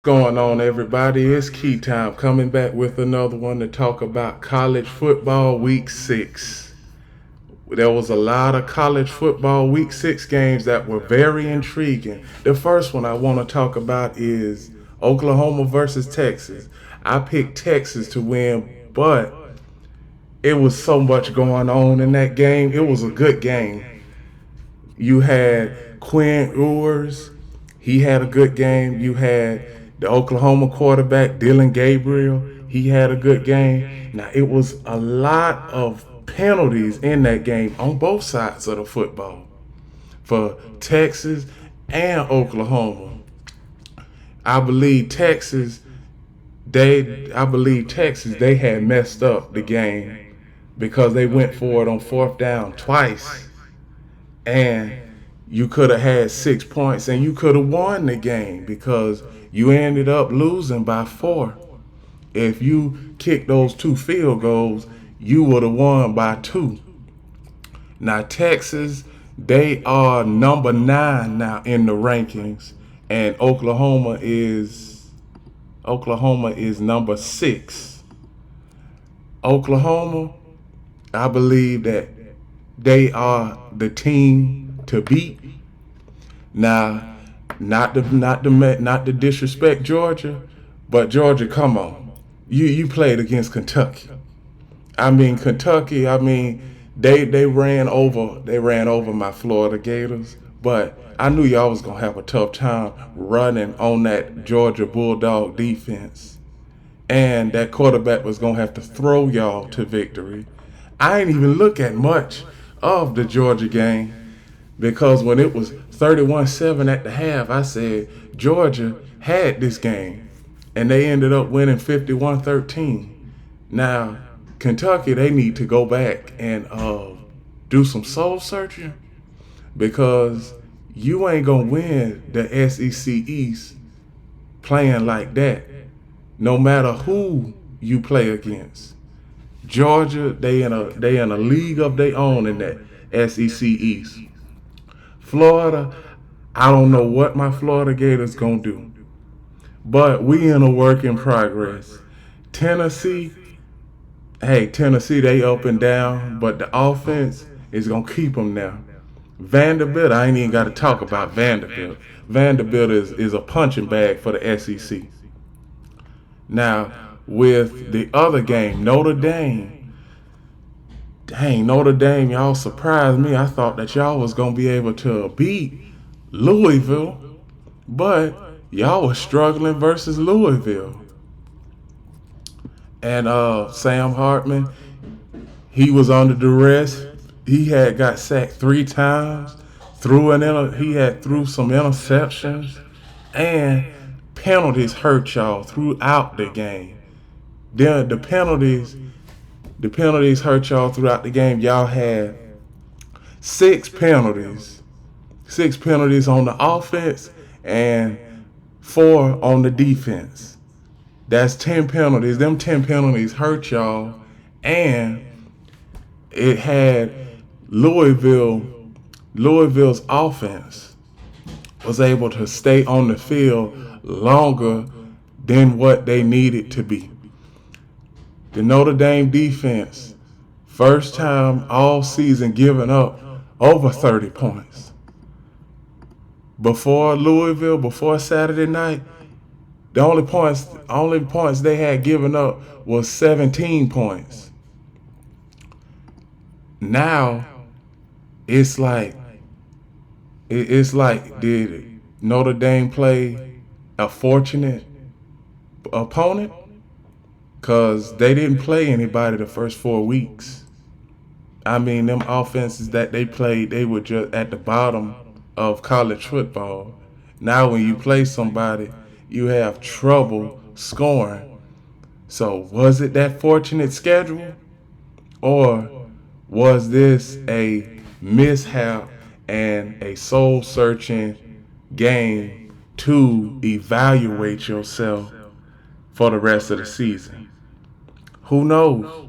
Going on, everybody? It's Key Time coming back with another one to talk about college football week 6. There was a lot of college football week 6 games that were very intriguing. The first one I want to talk about is Oklahoma versus Texas. I picked Texas to win, but it was so much going on in that game. It was a good game. You had Quinn Ewers. He had a good game. You had the Oklahoma quarterback, Dylan Gabriel. He had a good game. Now, it was a lot of penalties in that game on both sides of the football for Texas and Oklahoma. I believe Texas, they had messed up the game because they went for it on fourth down twice, and you could have had 6 points and you could have won the game because you ended up losing by 4. If you kicked those 2 field goals, you would have won by 2. Now Texas, they are number 9 now in the rankings, and Oklahoma is number 6. Oklahoma, I believe that they are the team to beat. Now, not to disrespect Georgia, but Georgia, come on, you played against Kentucky. I mean Kentucky. I mean they ran over my Florida Gators, but I knew y'all was gonna have a tough time running on that Georgia Bulldog defense, and that quarterback was gonna have to throw y'all to victory. I ain't even look at much of the Georgia game because when it was 31-7 at the half, I said Georgia had this game, and they ended up winning 51-13. Now, Kentucky, they need to go back and do some soul searching because you ain't gonna win the SEC East playing like that, no matter who you play against. Georgia, they in a league of their own in that SEC East. Florida, I don't know what my Florida Gators gonna do, but we in a work in progress. Tennessee, hey, Tennessee, they up and down, but the offense is gonna keep them now. Vanderbilt, I ain't even got to talk about Vanderbilt. Vanderbilt is a punching bag for the SEC. Now, with the other game, Notre Dame. Dang, Notre Dame, y'all surprised me. I thought that y'all was going to be able to beat Louisville, but y'all was struggling versus Louisville. And Sam Hartman, he was under duress. He had got sacked 3 times. He had threw some interceptions, and penalties hurt y'all throughout the game. The penalties hurt y'all throughout the game. Y'all had 6 penalties, 6 penalties on the offense and 4 on the defense. That's 10 penalties. Them 10 penalties hurt y'all, and it had Louisville's offense was able to stay on the field longer than what they needed to be. The Notre Dame defense, first time all season giving up over 30 points. Before Louisville, before Saturday night, the only points they had given up was 17 points. Now it's like did Notre Dame play a fortunate opponent? Because they didn't play anybody the first 4 weeks. I mean, them offenses that they played, they were just at the bottom of college football. Now, when you play somebody, you have trouble scoring. So, was it that fortunate schedule? Or was this a mishap and a soul searching game to evaluate yourself for the rest of the season? Who knows?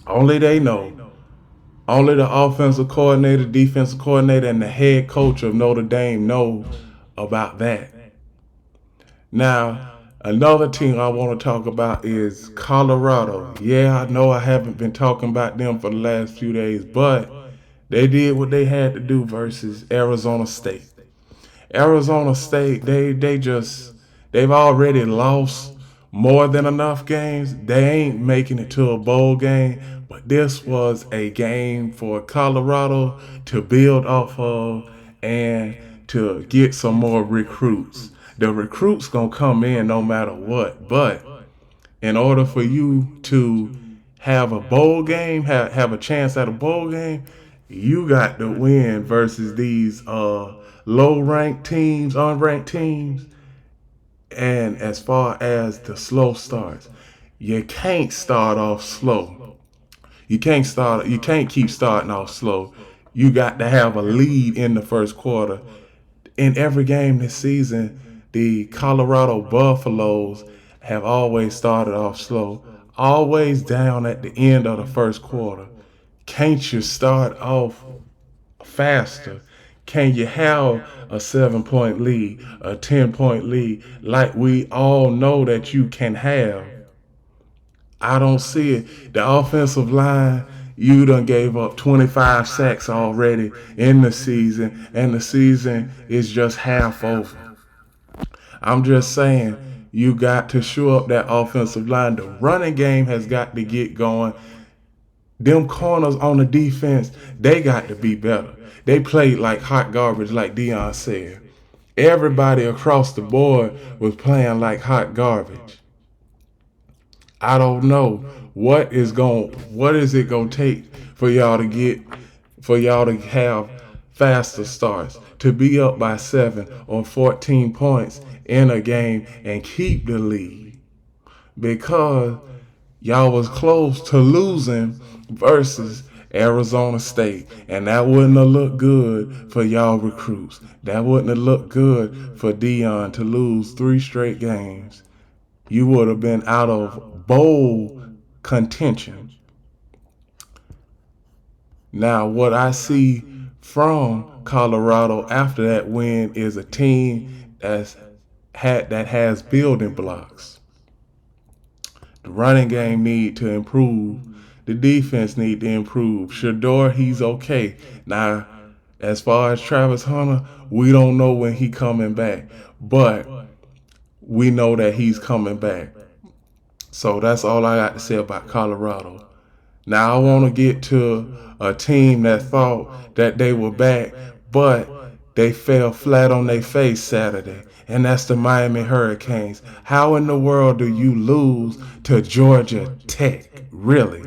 Only they know. Only the offensive coordinator, defensive coordinator, and the head coach of Notre Dame know about that. Now, another team I want to talk about is Colorado. Yeah, I know I haven't been talking about them for the last few days, but they did what they had to do versus Arizona State. Arizona State, they've already lost more than enough games. They ain't making it to a bowl game, but this was a game for Colorado to build off of and to get some more recruits. The recruits gonna come in no matter what, but in order for you to have a bowl game, have a chance at a bowl game, you got to win versus these low ranked teams, unranked teams. And as far as the slow starts, you can't start off slow. You can't keep starting off slow. You got to have a lead in the first quarter. In every game this season, the Colorado Buffaloes have always started off slow, always down at the end of the first quarter. Can't you start off faster? Can you have a 7 point lead, a 10 point lead, like we all know that you can have? I don't see it. The offensive line, you done gave up 25 sacks already in the season, and the season is just half over. I'm just saying, you got to shore up that offensive line. The running game has got to get going. Them corners on the defense, they got to be better. They played like hot garbage, like Dion said. Everybody across the board was playing like hot garbage. I don't know what is it gonna take for y'all to have faster starts, to be up by 7 or 14 points in a game and keep the lead, because y'all was close to losing versus Arizona State, and that wouldn't have looked good for y'all recruits. That wouldn't have looked good for Dion to lose 3 straight games. You would have been out of bowl contention. Now, what I see from Colorado after that win is a team that has building blocks. The running game need to improve. The defense need to improve. Shador, he's okay. Now, as far as Travis Hunter, we don't know when he coming back, but we know that he's coming back. So that's all I got to say about Colorado. Now I want to get to a team that thought that they were back, but they fell flat on their face Saturday, and that's the Miami Hurricanes. How in the world do you lose to Georgia Tech? Really?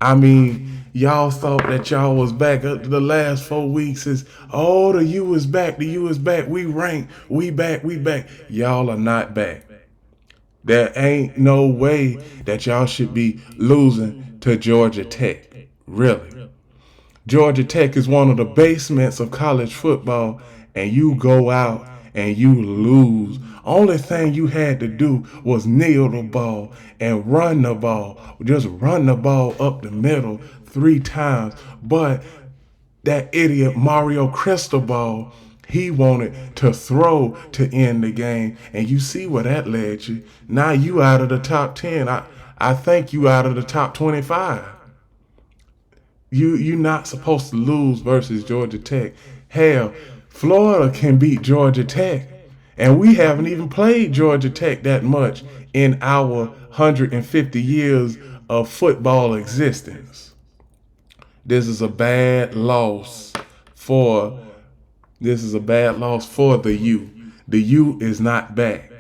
I mean, y'all thought that y'all was back. The last 4 weeks is, oh, the U is back. The U is back. We ranked. We back. We back. Y'all are not back. There ain't no way that y'all should be losing to Georgia Tech. Really. Georgia Tech is one of the basements of college football, and you go out and you lose. Only thing you had to do was kneel the ball and run the ball. Just run the ball up the middle 3 times. But that idiot Mario Cristobal, he wanted to throw to end the game. And you see where that led you. Now you out of the top 10. I think you out of the top 25. You're not supposed to lose versus Georgia Tech. Hell, Florida can beat Georgia Tech. And we haven't even played Georgia Tech that much in our 150 years of football existence. This is a bad loss for the U. The U is not back.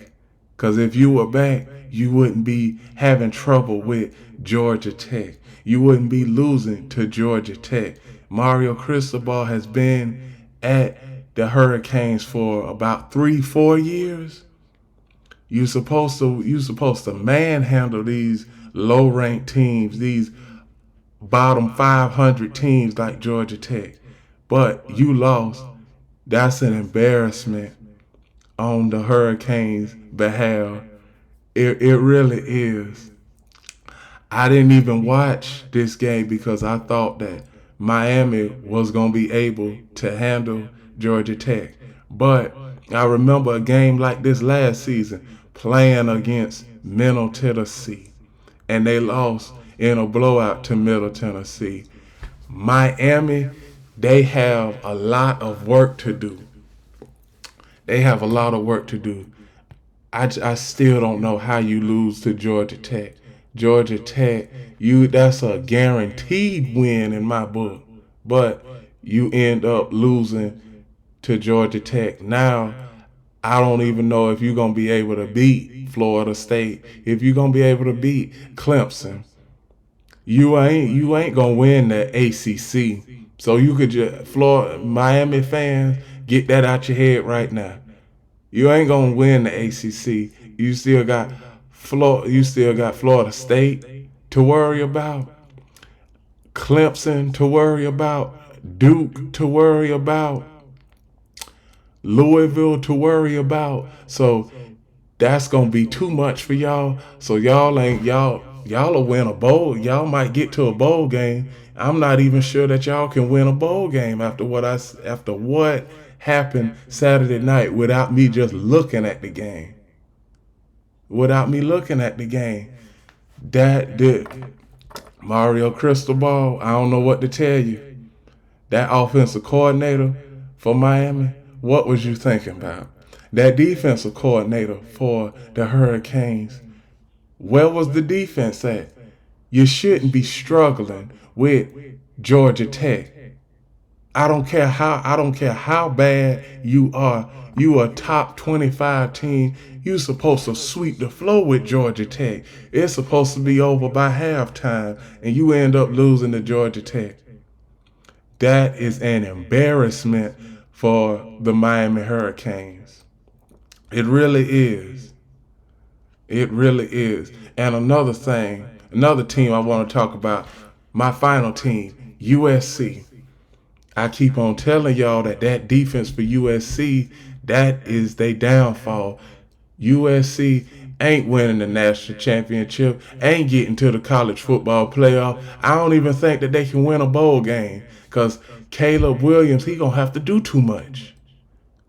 Because if you were back, you wouldn't be having trouble with Georgia Tech. You wouldn't be losing to Georgia Tech. Mario Cristobal has been at the Hurricanes for about 3-4 years. You're supposed to manhandle these low-ranked teams, these bottom 500 teams like Georgia Tech. But you lost. That's an embarrassment on the Hurricanes' behalf. It really is. I didn't even watch this game because I thought that Miami was going to be able to handle Georgia Tech. But I remember a game like this last season playing against Middle Tennessee, and they lost in a blowout to Middle Tennessee. Miami, they have a lot of work to do. They have a lot of work to do. I still don't know how you lose to Georgia Tech. Georgia Tech, that's a guaranteed win in my book. But you end up losing to Georgia Tech. Now, I don't even know if you're gonna be able to beat Florida State. If you're gonna be able to beat Clemson, you ain't gonna win the ACC. So you could just Florida Miami fans get that out your head right now. You ain't gonna win the ACC. You still got Florida State to worry about, Clemson to worry about, Duke to worry about, Louisville to worry about. So that's gonna be too much for y'all. So y'all will win a bowl. Y'all might get to a bowl game. I'm not even sure that y'all can win a bowl game after what happened Saturday night without me just looking at the game. Without me looking at the game. That did Mario Cristobal, I don't know what to tell you. That offensive coordinator for Miami, what was you thinking about? That defensive coordinator for the Hurricanes, where was the defense at? You shouldn't be struggling with Georgia Tech. I don't care how bad you are. You a top 25 team. You supposed to sweep the floor with Georgia Tech. It's supposed to be over by halftime, and you end up losing to Georgia Tech. That is an embarrassment for the Miami Hurricanes. It really is. It really is. And another team I want to talk about, my final team, USC. I keep on telling y'all that defense for USC, that is their downfall. USC ain't winning the national championship, ain't getting to the college football playoff. I don't even think that they can win a bowl game because Caleb Williams, he gonna have to do too much.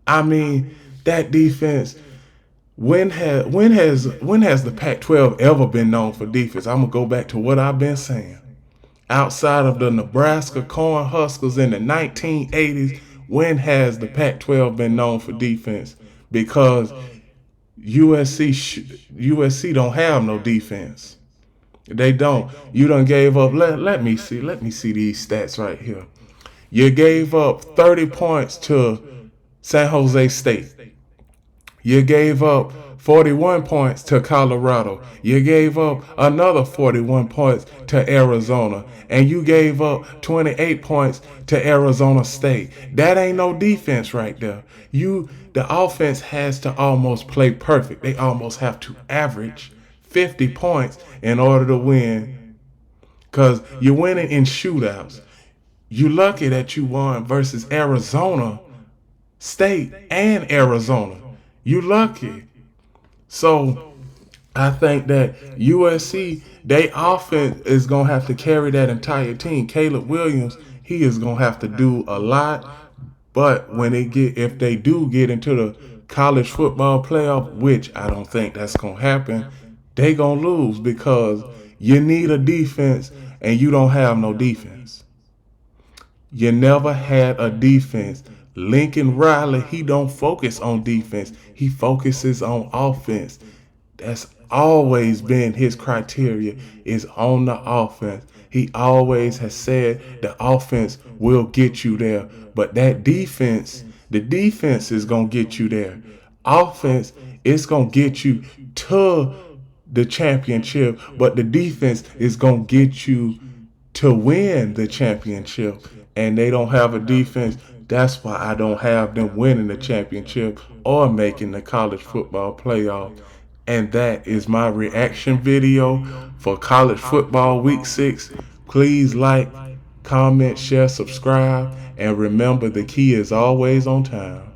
I mean, that defense. When has the Pac-12 ever been known for defense? I'm gonna go back to what I've been saying. Outside of the Nebraska Cornhuskers in the 1980s, when has the Pac-12 been known for defense? Because USC don't have no defense. They don't. You done gave up. Let me see these stats right here. You gave up 30 points to San Jose State. You gave up 41 points to Colorado. You gave up another 41 points to Arizona. And you gave up 28 points to Arizona State. That ain't no defense right there. The offense has to almost play perfect. They almost have to average 50 points in order to win. Because you're winning in shootouts. You lucky that you won versus Arizona State and Arizona. You lucky. So I think that USC, they offense is going to have to carry that entire team. Caleb Williams, he is going to have to do a lot. But if they do get into the college football playoff, which I don't think that's going to happen, they going to lose because you need a defense and you don't have no defense. You never had a defense. Lincoln Riley, he don't focus on defense. He focuses on offense. That's always been his criteria, is on the offense. He always has said the offense will get you there. But that defense, the defense is going to get you there. Offense, it's going to get you to the championship. But the defense is going to get you to win the championship. And they don't have a defense. That's why I don't have them winning the championship or making the college football playoff. And that is my reaction video for college football week 6. Please like, comment, share, subscribe, and remember the key is always on time.